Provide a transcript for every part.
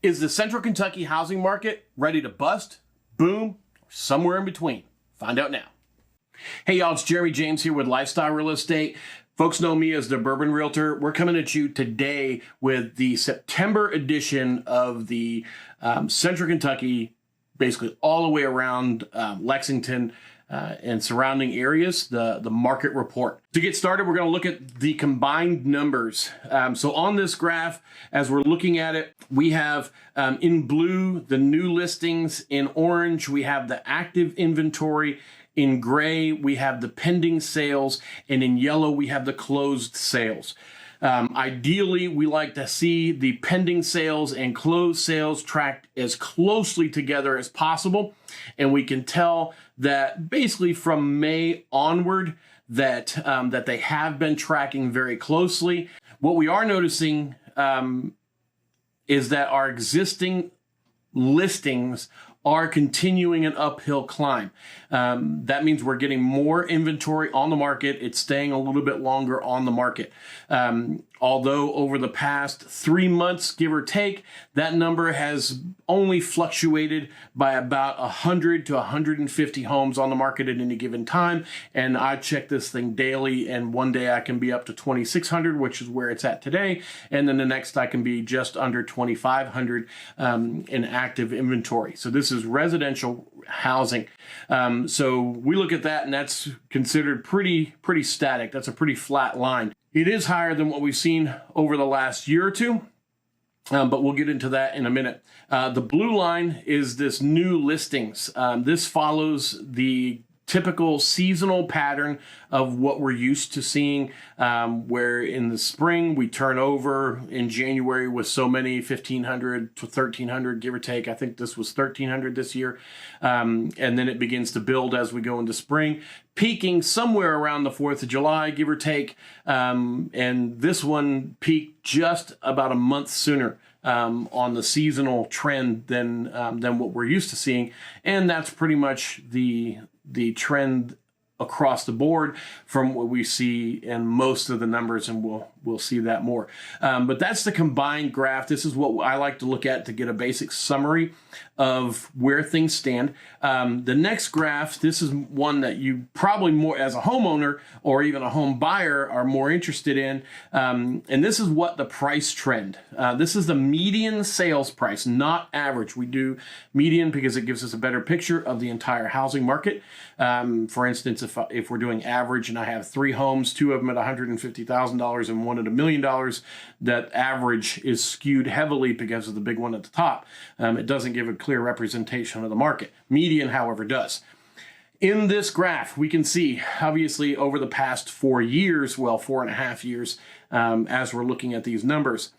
Is the Central Kentucky housing market ready to bust, boom, or somewhere in between? Find out now. Hey y'all, it's Jeremy James here with Lifestyle Real Estate. Folks know me as the Bourbon Realtor. We're coming at you today with the September edition of the Central Kentucky, basically all the way around Lexington and surrounding areas, the market report. To get started, we're going to look at the combined numbers. So on this graph, as we're looking at it, we have in blue the new listings, in orange we have the active inventory, in gray we have the pending sales, and in yellow we have the closed sales. Ideally, we like to see the pending sales and closed sales tracked as closely together as possible. And we can tell that basically from May onward that they have been tracking very closely. What we are noticing is that our existing listings are continuing an uphill climb. That means we're getting more inventory on the market. It's staying a little bit longer on the market. Although over the past 3 months, give or take, that number has only fluctuated by about 100 to 150 homes on the market at any given time. And I check this thing daily, and one day I can be up to 2,600, which is where it's at today. And then the next I can be just under 2,500 in active inventory. So this is residential housing. So we look at that, and that's considered pretty static. That's a pretty flat line. It is higher than what we've seen over the last year or two, but we'll get into that in a minute. The blue line is this new listings. This follows the typical seasonal pattern of what we're used to seeing, where in the spring we turn over in January with so many 1,500 to 1,300, give or take. I think this was 1,300 this year. And then it begins to build as we go into spring, peaking somewhere around the 4th of July, give or take. And this one peaked just about a month sooner on the seasonal trend than what we're used to seeing. And that's pretty much the trend across the board from what we see in most of the numbers, and we'll see that more. But that's the combined graph. This is what I like to look at to get a basic summary of where things stand. The next graph, this is one that you probably more as a homeowner or even a home buyer are more interested in. And this is what the price trend. This is the median sales price, not average. We do median because it gives us a better picture of the entire housing market. For instance, if we're doing average and I have 3 homes, 2 of them at $150,000 and 1 at $1 million, that average is skewed heavily because of the big one at the top. It doesn't give a clear representation of the market. Median, however, does. In this graph, we can see, obviously, over the past 4 years, well, 4.5 years, as we're looking at these numbers,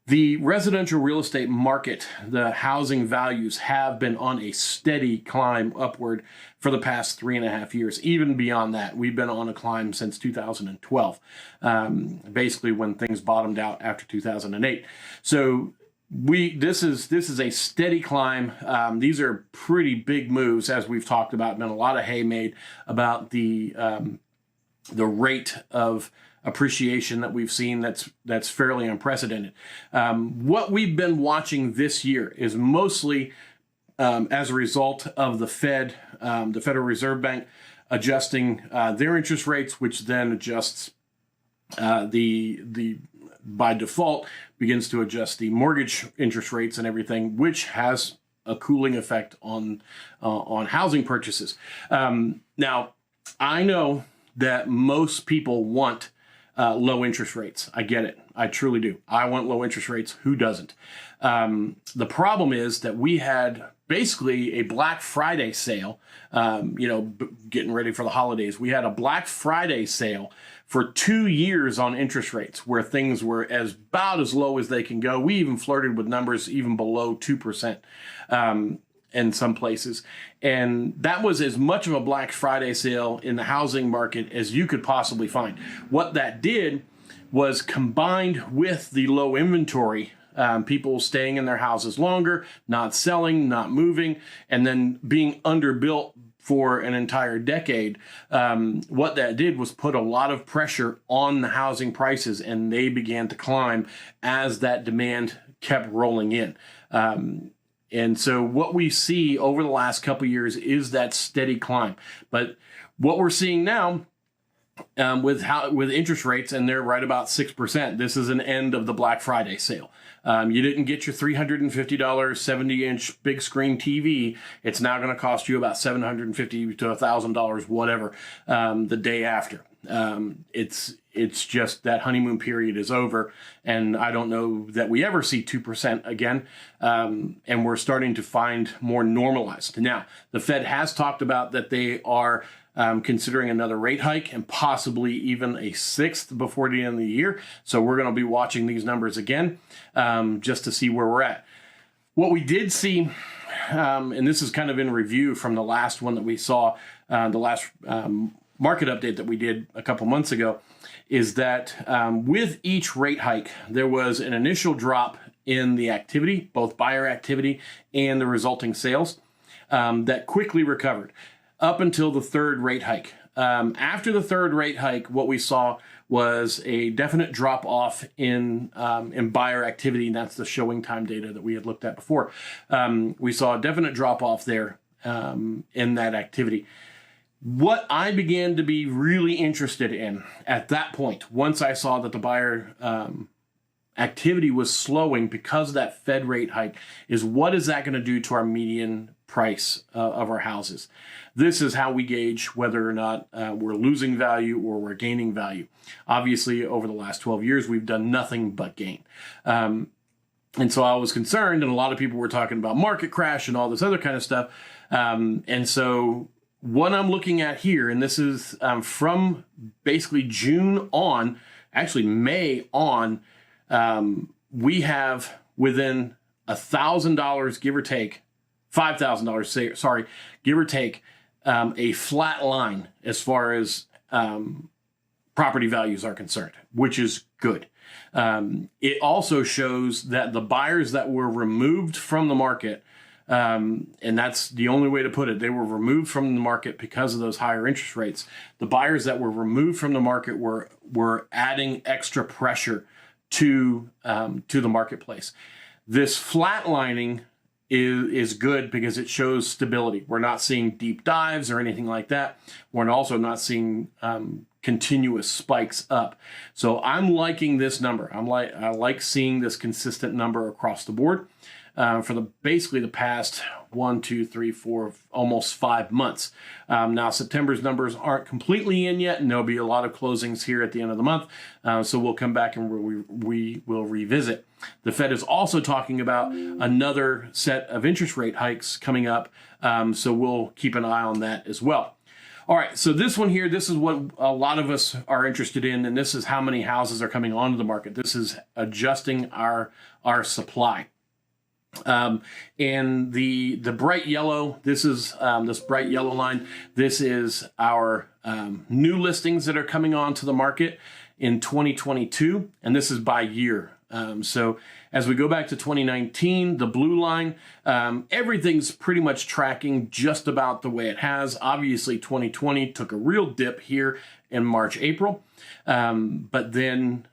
the residential real estate market, the housing values have been on a steady climb upward for the past 3.5 years. Even beyond that, we've been on a climb since 2012, basically when things bottomed out after 2008. So this is a steady climb. These are pretty big moves, as we've talked about. Been a lot of hay made about the rate of appreciation that we've seen that's fairly unprecedented. What we've been watching this year is mostly as a result of the Federal Reserve Bank adjusting their interest rates, which then adjusts by default begins to adjust the mortgage interest rates and everything, which has a cooling effect on housing purchases. Now, I know that most people want low interest rates. I get it. I truly do. I want low interest rates. Who doesn't? The problem is that we had basically a Black Friday sale, getting ready for the holidays. We had a Black Friday sale for 2 years on interest rates where things were about as low as they can go. We even flirted with numbers even below 2%. In some places. And that was as much of a Black Friday sale in the housing market as you could possibly find. What that did was, combined with the low inventory, people staying in their houses longer, not selling, not moving, and then being underbuilt for an entire decade, what that did was put a lot of pressure on the housing prices, and they began to climb as that demand kept rolling in. And so what we see over the last couple of years is that steady climb. But what we're seeing now with interest rates, and they're right about 6%. This is an end of the Black Friday sale. You didn't get your $350 70-inch big screen TV. It's now going to cost you about $750 to $1,000, whatever, the day after. It's just that honeymoon period is over, and I don't know that we ever see 2% again. And we're starting to find more normalized. Now, the Fed has talked about that they are considering another rate hike and possibly even a sixth before the end of the year. So we're going to be watching these numbers again just to see where we're at. What we did see, and this is kind of in review from the last one that we saw, the last market update that we did a couple months ago, is that with each rate hike, there was an initial drop in the activity, both buyer activity and the resulting sales, that quickly recovered up until the third rate hike. After the third rate hike, what we saw was a definite drop off in buyer activity, and that's the showing time data that we had looked at before. We saw a definite drop off there in that activity. What I began to be really interested in at that point, once I saw that the buyer activity was slowing because of that Fed rate hike, is what is that going to do to our median price of our houses? This is how we gauge whether or not we're losing value or we're gaining value. Obviously, over the last 12 years, we've done nothing but gain. And so I was concerned, and a lot of people were talking about market crash and all this other kind of stuff. And so what I'm looking at here, and this is from basically June on, actually May on, we have within $1,000, give or take, $5,000, sorry, give or take, a flat line as far as property values are concerned, which is good. It also shows that the buyers that were removed from the market, and that's the only way to put it, they were removed from the market because of those higher interest rates. The buyers that were removed from the market were adding extra pressure to the marketplace. This flatlining is good because it shows stability. We're not seeing deep dives or anything like that. We're also not seeing continuous spikes up. So I'm liking this number. I like seeing this consistent number across the board for basically the past 1, 2, 3, 4, almost 5 months. Now September's numbers aren't completely in yet, and there'll be a lot of closings here at the end of the month. So we'll come back and we will revisit. The Fed is also talking about another set of interest rate hikes coming up. So we'll keep an eye on that as well. All right, so this one here, this is what a lot of us are interested in, and this is how many houses are coming onto the market. This is adjusting our supply. And the bright yellow, this is this bright yellow line. This is our new listings that are coming onto the market in 2022, and this is by year. So as we go back to 2019, the blue line, everything's pretty much tracking just about the way it has. Obviously, 2020 took a real dip here in March, April, but then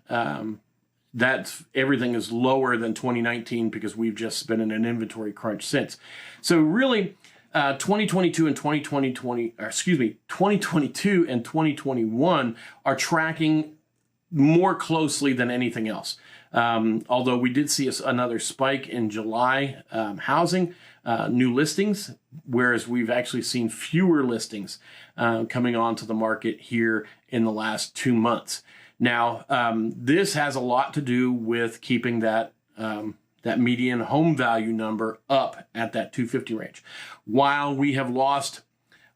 everything is lower than 2019 because we've just been in an inventory crunch since. So really, 2022 and 2022 and 2021 are tracking more closely than anything else. Although we did see another spike in July housing, new listings, whereas we've actually seen fewer listings coming onto the market here in the last 2 months. Now, this has a lot to do with keeping that median home value number up at that 250 range. While we have lost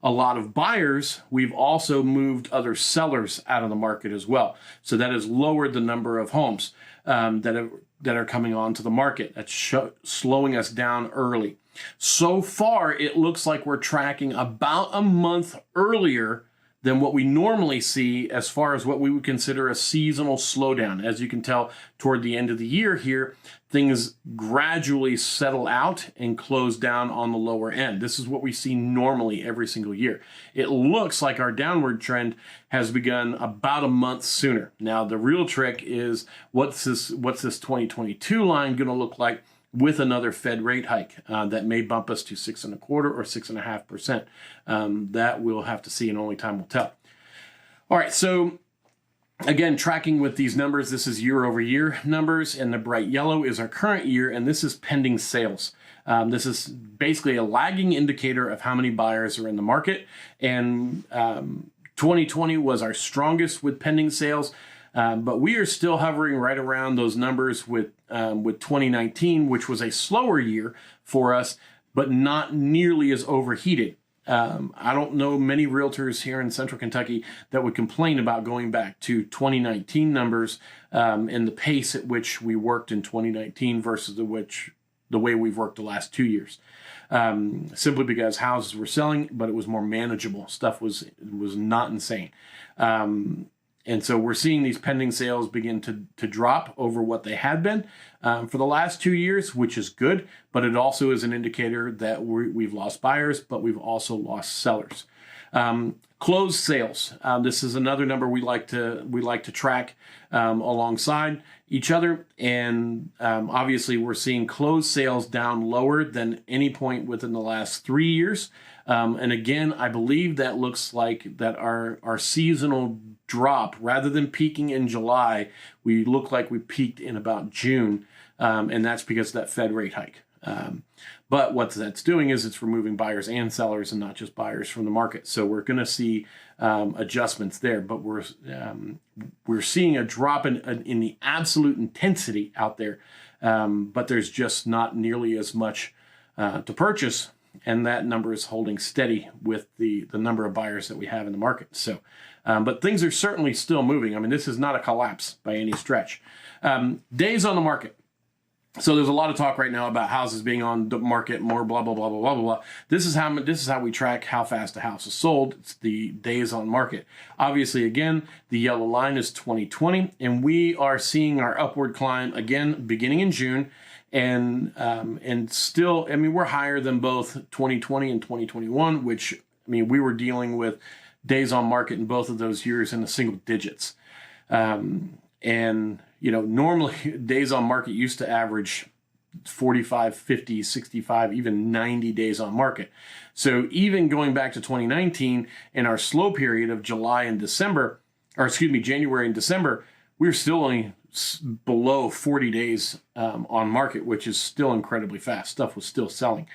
a lot of buyers, we've also moved other sellers out of the market as well. So that has lowered the number of homes that are coming onto the market. That's slowing us down early. So far, it looks like we're tracking about a month earlier than what we normally see as far as what we would consider a seasonal slowdown. As you can tell, toward the end of the year here, things gradually settle out and close down on the lower end. This is what we see normally every single year. It looks like our downward trend has begun about a month sooner. Now, the real trick is what's this 2022 line going to look like with another Fed rate hike that may bump us to 6.25 or 6.5%. That we'll have to see, and only time will tell. All right, so again, tracking with these numbers, this is year over year numbers, and the bright yellow is our current year, and this is pending sales. This is basically a lagging indicator of how many buyers are in the market, and 2020 was our strongest with pending sales. But we are still hovering right around those numbers with 2019, which was a slower year for us, but not nearly as overheated. I don't know many realtors here in Central Kentucky that would complain about going back to 2019 numbers and the pace at which we worked in 2019 versus the way we've worked the last 2 years. Simply because houses were selling, but it was more manageable. Stuff was not insane. And so we're seeing these pending sales begin to drop over what they had been for the last 2 years, which is good, but it also is an indicator that we've lost buyers, but we've also lost sellers. Closed sales. This is another number we like to track alongside each other, and obviously we're seeing closed sales down lower than any point within the last 3 years. And again, I believe that looks like that our seasonal drop, rather than peaking in July, we look like we peaked in about June, and that's because of that Fed rate hike. But what that's doing is it's removing buyers and sellers and not just buyers from the market. So we're going to see adjustments there, but we're seeing a drop in the absolute intensity out there, but there's just not nearly as much to purchase. And that number is holding steady with the number of buyers that we have in the market. So, but things are certainly still moving. I mean, this is not a collapse by any stretch. Days on the market. So there's a lot of talk right now about houses being on the market more, blah, blah, blah, blah, blah, blah. This is how we track how fast a house is sold. It's the days on market. Obviously, again, the yellow line is 2020, and we are seeing our upward climb again beginning in June. And still, I mean, we're higher than both 2020 and 2021, which, I mean, we were dealing with days on market in both of those years in the single digits. And, you know, normally days on market used to average 45, 50, 65, even 90 days on market. So even going back to 2019 in our slow period of January and December, we were still only below 40 days on market, which is still incredibly fast. Stuff was still selling.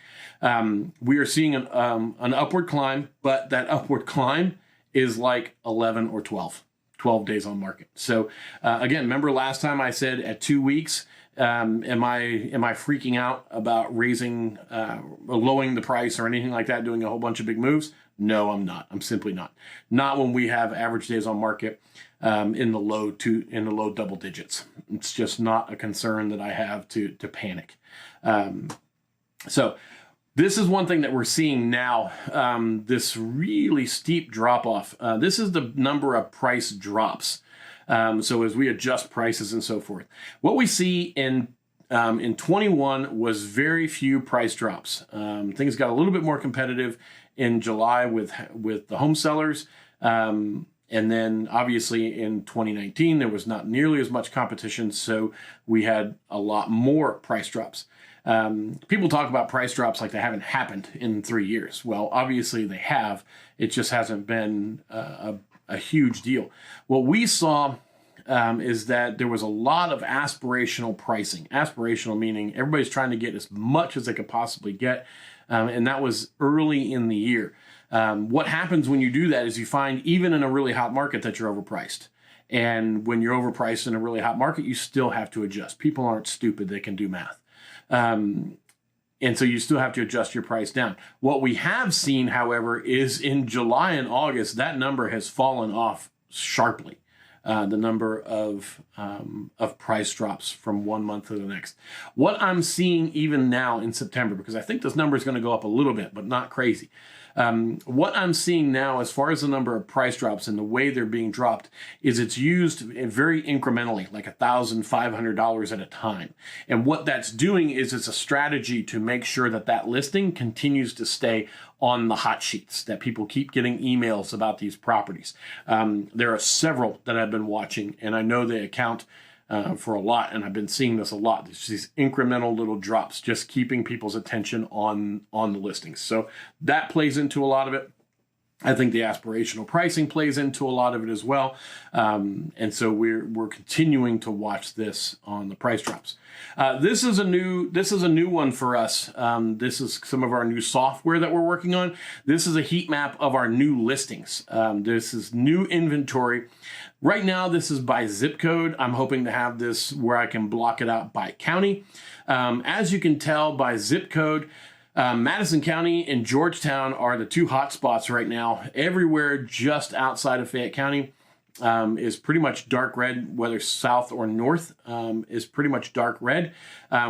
We are seeing an upward climb, but that upward climb is like 11 or 12 days on market. So again, remember last time I said at 2 weeks, am I freaking out about raising, lowering the price or anything like that, doing a whole bunch of big moves? No, I'm not. I'm simply not. Not when we have average days on market in the low double digits. It's just not a concern that I have to panic. So this is one thing that we're seeing now, this really steep drop off. This is the number of price drops. So as we adjust prices and so forth, what we see in 21 was very few price drops. Things got a little bit more competitive in July with the home sellers. And then obviously in 2019, there was not nearly as much competition. So we had a lot more price drops. People talk about price drops like they haven't happened in 3 years. Well, obviously they have. It just hasn't been a huge deal. What we saw is that there was a lot of aspirational pricing. Aspirational meaning everybody's trying to get as much as they could possibly get. And that was early in the year. What happens when you do that is you find even in a really hot market that you're overpriced. And when you're overpriced in a really hot market, you still have to adjust. People aren't stupid. They can do math. And so you still have to adjust your price down. What we have seen, however, is in July and August, that number has fallen off sharply. The number of price drops from 1 month to the next. What I'm seeing even now in September, because I think this number is going to go up a little bit, but not crazy. What I'm seeing now, as far as the number of price drops and the way they're being dropped, is it's used very incrementally, like $1,500 at a time. And what that's doing is it's a strategy to make sure that that listing continues to stay on the hot sheets, that people keep getting emails about these properties. There are several that I've been watching, and I know they account for a lot, and I've been seeing this a lot. There's these incremental little drops, just keeping people's attention on the listings. So that plays into a lot of it. I think the aspirational pricing plays into a lot of it as well. And so we're continuing to watch this on the price drops. This is a new one for us. This is some of our new software that we're working on. This is a heat map of our new listings. This is new inventory. Right now, this is by zip code. I'm hoping to have this where I can block it out by county. As you can tell by zip code, Madison County and Georgetown are the two hot spots right now. Everywhere just outside of Fayette County is pretty much dark red, whether south or north is pretty much dark red.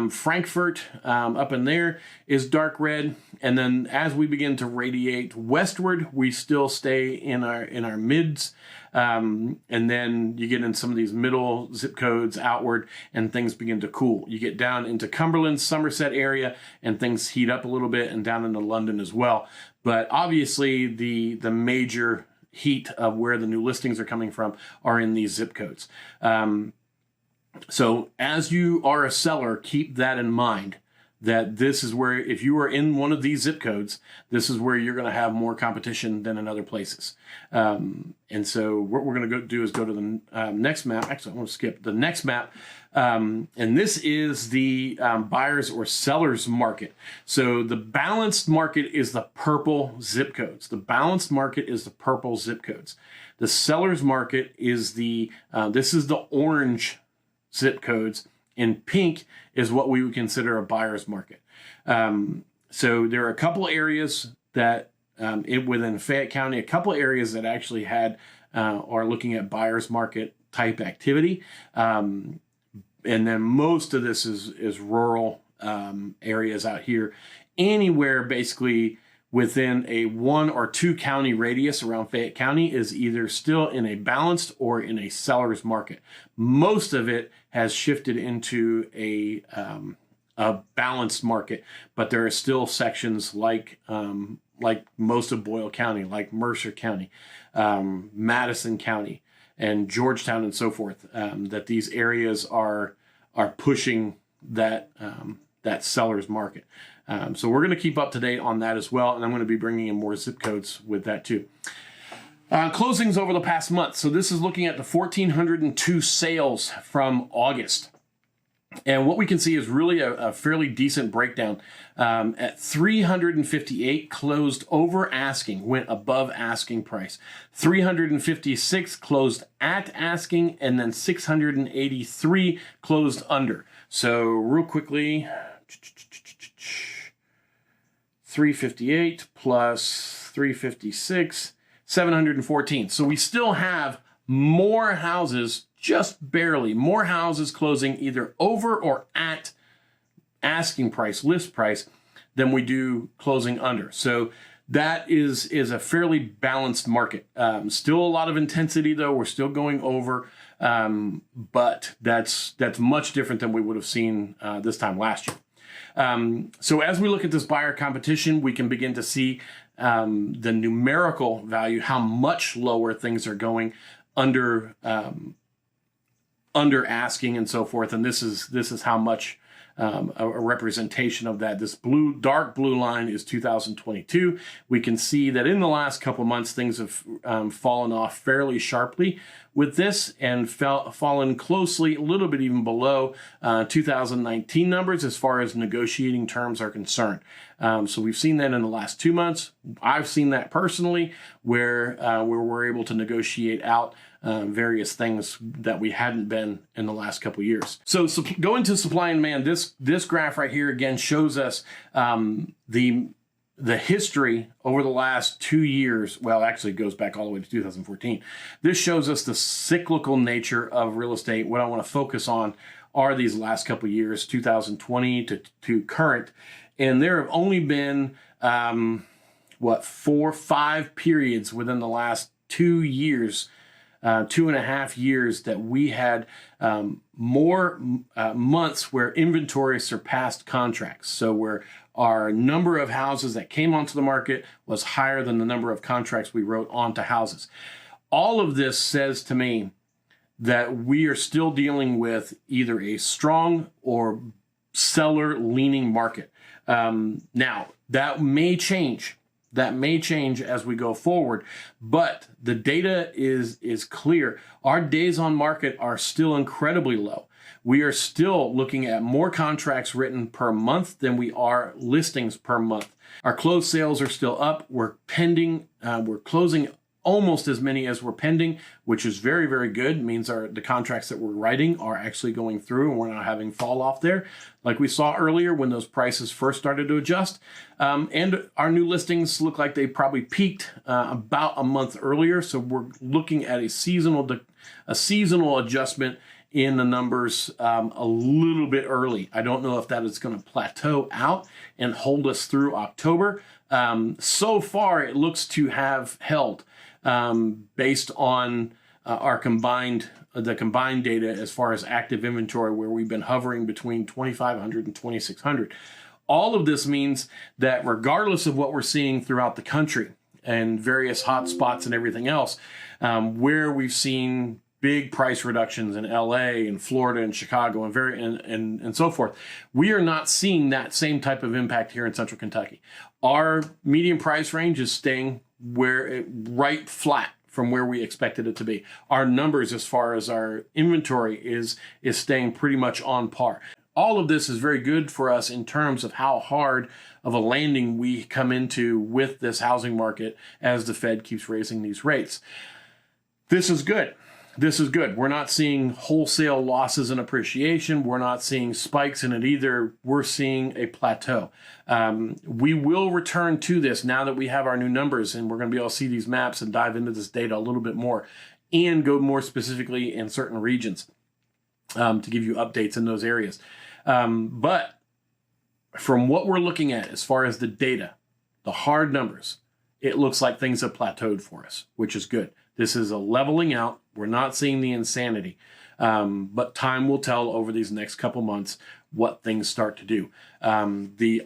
Frankfort up in there is dark red. And then as we begin to radiate westward, we still stay in our mids. And then you get in some of these middle zip codes outward and things begin to cool. You get down into Cumberland, Somerset area, and things heat up a little bit, and down into London as well. But obviously the major heat of where the new listings are coming from are in these zip codes. So as you are a seller, keep that in mind, that this is where, if you are in one of these zip codes, this is where you're going to have more competition than in other places. And so what we're going to do is go to the next map. Actually, I want to skip the next map. And this is the buyers or sellers market. So the balanced market is the purple zip codes. The balanced market is the purple zip codes. The sellers market is this is the orange zip codes. And pink is what we would consider a buyer's market. So there are a couple areas that within Fayette County, a couple areas that actually are looking at buyer's market type activity. And then most of this is rural areas out here. Anywhere basically within a 1 or 2 county radius around Fayette County is either still in a balanced or in a seller's market. Most of it has shifted into a balanced market, but there are still sections like most of Boyle County, like Mercer County, Madison County, and Georgetown, and so forth. That these areas are pushing that seller's market. So we're going to keep up to date on that as well, and I'm going to be bringing in more zip codes with that too. Closings over the past month. So this is looking at the 1,402 sales from August. And what we can see is really a fairly decent breakdown. At 358 closed over asking, went above asking price. 356 closed at asking, and then 683 closed under. So real quickly, 358 plus 356, 714. So we still have more houses, just barely, more houses closing either over or at asking price, list price, than we do closing under. So that is a fairly balanced market. Still a lot of intensity though. We're still going over, but that's much different than we would have seen this time last year. So as we look at this buyer competition, we can begin to see the numerical value, how much lower things are going under asking and so forth. And this is how much a representation of that. This dark blue line is 2022. We can see that in the last couple of months, things have fallen off fairly sharply with this, and fallen closely, a little bit even below 2019 numbers as far as negotiating terms are concerned. So we've seen that in the last 2 months. I've seen that personally, where we're able to negotiate out various things that we hadn't been in the last couple of years. So going to supply and demand, this graph right here again shows us the history over the last 2 years. Well, actually it goes back all the way to 2014. This shows us the cyclical nature of real estate. What I want to focus on are these last couple of years, 2020 to current. And there have only been, 4, 5 periods within the last 2 years, 2.5 years, that we had more months where inventory surpassed contracts. So where our number of houses that came onto the market was higher than the number of contracts we wrote onto houses. All of this says to me that we are still dealing with either a strong or seller leaning market. Now, that may change. That may change as we go forward, but the data is clear. Our days on market are still incredibly low. We are still looking at more contracts written per month than we are listings per month. Our closed sales are still up. We're pending. We're closing almost as many as we're pending, which is very, very good. It means the contracts that we're writing are actually going through and we're not having fall off there like we saw earlier when those prices first started to adjust. And our new listings look like they probably peaked about a month earlier. So we're looking at a seasonal adjustment in the numbers a little bit early. I don't know if that is going to plateau out and hold us through October. So far, it looks to have held based on the combined data as far as active inventory, where we've been hovering between 2,500 and 2,600. All of this means that regardless of what we're seeing throughout the country and various hot spots and everything else, where we've seen big price reductions in LA and Florida and Chicago and so forth, we are not seeing that same type of impact here in Central Kentucky. Our median price range is staying right flat from where we expected it to be. Our numbers as far as our inventory is staying pretty much on par. All of this is very good for us in terms of how hard of a landing we come into with this housing market as the Fed keeps raising these rates. This is good. This is good. We're not seeing wholesale losses in appreciation. We're not seeing spikes in it either. We're seeing a plateau. We will return to this now that we have our new numbers, and we're going to be able to see these maps and dive into this data a little bit more and go more specifically in certain regions to give you updates in those areas. But from what we're looking at as far as the data, the hard numbers, it looks like things have plateaued for us, which is good. This is a leveling out. We're not seeing the insanity, but time will tell over these next couple months what things start to do. The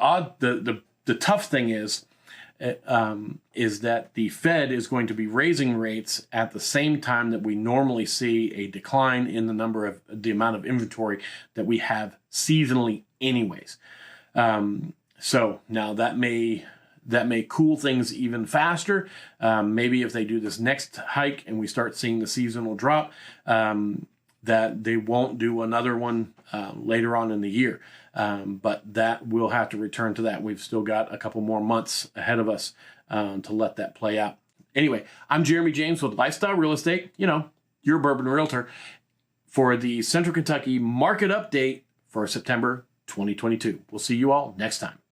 tough thing is that the Fed is going to be raising rates at the same time that we normally see a decline in the amount of inventory that we have seasonally, anyways. So now that may cool things even faster. Maybe if they do this next hike and we start seeing the seasonal drop, that they won't do another one later on in the year. But that we'll have to return to that. We've still got a couple more months ahead of us to let that play out. Anyway, I'm Jeremy James with Lifestyle Real Estate, your Bourbon Realtor, for the Central Kentucky Market Update for September 2022. We'll see you all next time.